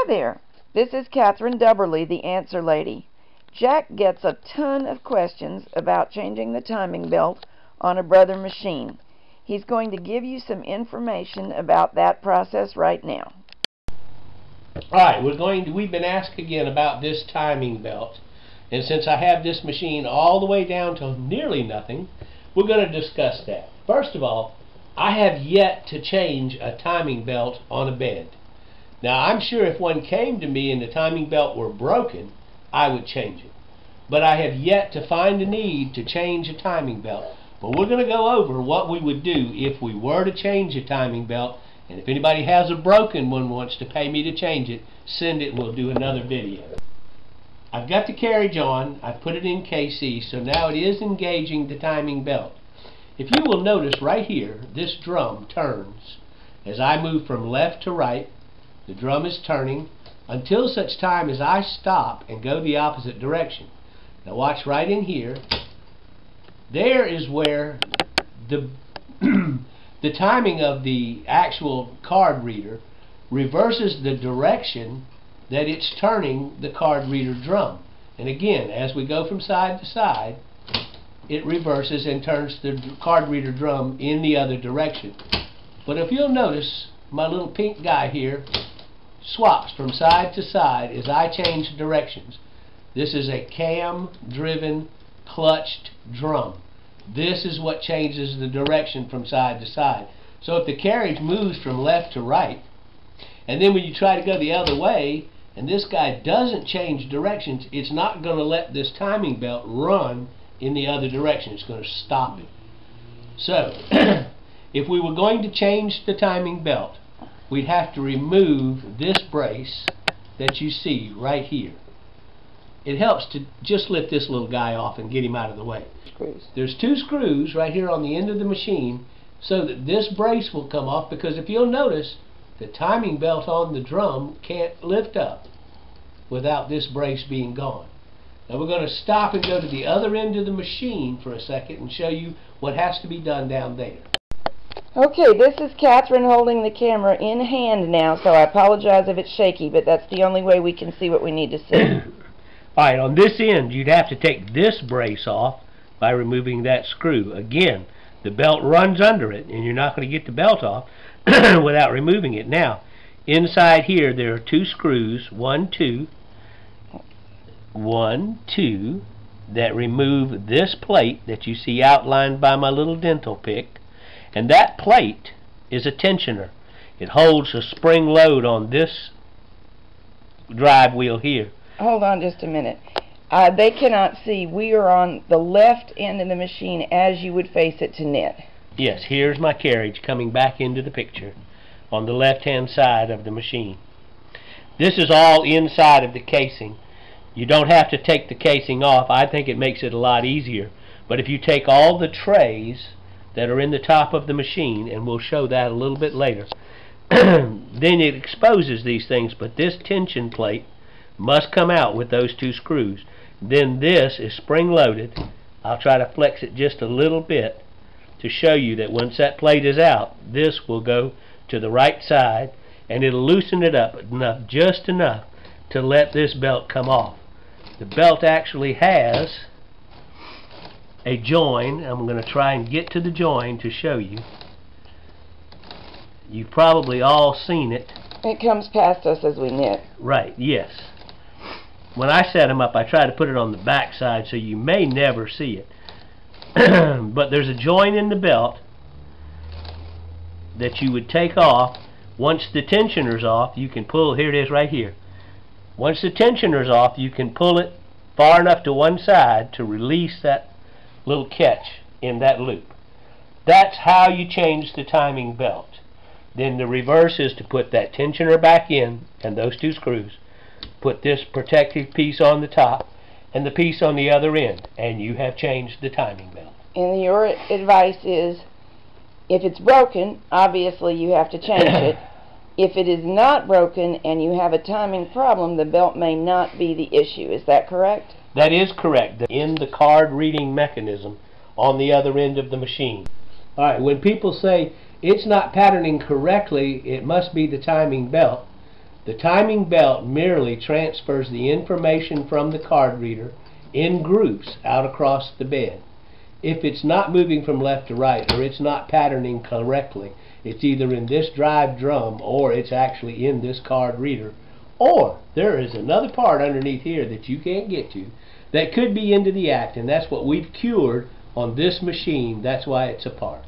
Hi there, this is Catherine Dubberly, the Answer Lady. Jack gets a ton of questions about changing the timing belt on a Brother machine. He's going to give you some information about that process right now. Alright, we've been asked again about this timing belt, and since I have this machine all the way down to nearly nothing, we're going to discuss that. First of all, I have yet to change a timing belt on a bed. Now, I'm sure if one came to me and the timing belt were broken, I would change it. But I have yet to find a need to change a timing belt. But we're going to go over what we would do if we were to change a timing belt. And if anybody has a broken one wants to pay me to change it, send it and we'll do another video. I've got the carriage on. I've put it in KC, so now it is engaging the timing belt. If you will notice right here, this drum turns. As I move from left to right, the drum is turning until such time as I stop and go the opposite direction. Now watch right in here. There is where the the timing of the actual card reader reverses the direction that it's turning the card reader drum. And again, as we go from side to side, it reverses and turns the card reader drum in the other direction. But if you'll notice, my little pink guy here swaps from side to side as I change directions. This is a cam-driven, clutched drum. This is what changes the direction from side to side. So if the carriage moves from left to right, and then when you try to go the other way, and this guy doesn't change directions, it's not going to let this timing belt run in the other direction. It's going to stop it. So, if we were going to change the timing belt, we'd have to remove this brace that you see right here. It helps to just lift this little guy off and get him out of the way. There's two screws right here on the end of the machine so that this brace will come off, because if you'll notice, the timing belt on the drum can't lift up without this brace being gone. Now we're going to stop and go to the other end of the machine for a second and show you what has to be done down there. Okay, this is Catherine holding the camera in hand now, so I apologize if it's shaky, but that's the only way we can see what we need to see. Alright, on this end you'd have to take this brace off by removing that screw. Again, the belt runs under it and you're not going to get the belt off without removing it. Now, inside here there are two screws, 1, 2, that remove this plate that you see outlined by my little dental pick. And that plate is a tensioner. It holds a spring load on this drive wheel here. Hold on just a minute. They cannot see. We are on the left end of the machine as you would face it to knit. Yes, here's my carriage coming back into the picture on the left-hand side of the machine. This is all inside of the casing. You don't have to take the casing off. I think it makes it a lot easier. But if you take all the trays that are in the top of the machine, and we'll show that a little bit later, then it exposes these things. But this tension plate must come out with those two screws. Then this is spring-loaded. I'll try to flex it just a little bit to show you that once that plate is out, this will go to the right side, and it'll loosen it up enough, just enough, to let this belt come off. The belt actually has a join. I'm going to try and get to the join to show you. You've probably all seen it. It comes past us as we knit. Right, yes. When I set them up, I try to put it on the back side so you may never see it. But there's a join in the belt that you would take off. Once the tensioner's off, you can pull. Here it is right here. Once the tensioner's off, you can pull it far enough to one side to release that little catch in that loop. That's how you change the timing belt. Then the reverse is to put that tensioner back in and those two screws. Put this protective piece on the top and the piece on the other end, and you have changed the timing belt. And your advice is, if it's broken, obviously you have to change it. If it is not broken and you have a timing problem, the belt may not be the issue. Is that correct? That is correct. In the card reading mechanism on the other end of the machine. Alright, when people say it's not patterning correctly, it must be the timing belt, The timing belt merely transfers the information from the card reader in groups out across the bed. If it's not moving from left to right, or it's not patterning correctly, it's either in this drive drum or it's actually in this card reader, or there is another part underneath here that you can't get to that could be into the act, and that's what we've cured on this machine. That's why it's apart.